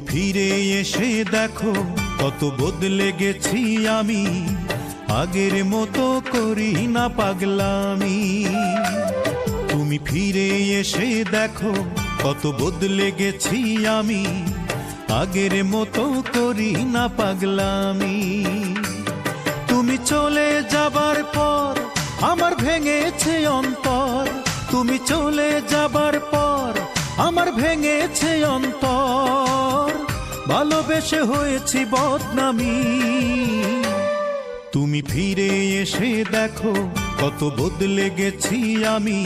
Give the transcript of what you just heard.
ফিরে এসে দেখো কত বদলে গেছি আমি, আগের মতো করি না পাগলামি। তুমি ফিরে এসে দেখো কত বদলে গেছি আমি, আগের মতো করি না পাগলামি। তুমি চলে যাবার পর আমার ভেঙেছে অন্তর, তুমি চলে যাবার পর আমার ভেঙেছে অন্তর, ভালোবেসে হয়েছি বদনামি। তুমি ফিরে এসে দেখো কত বদলে গেছি আমি।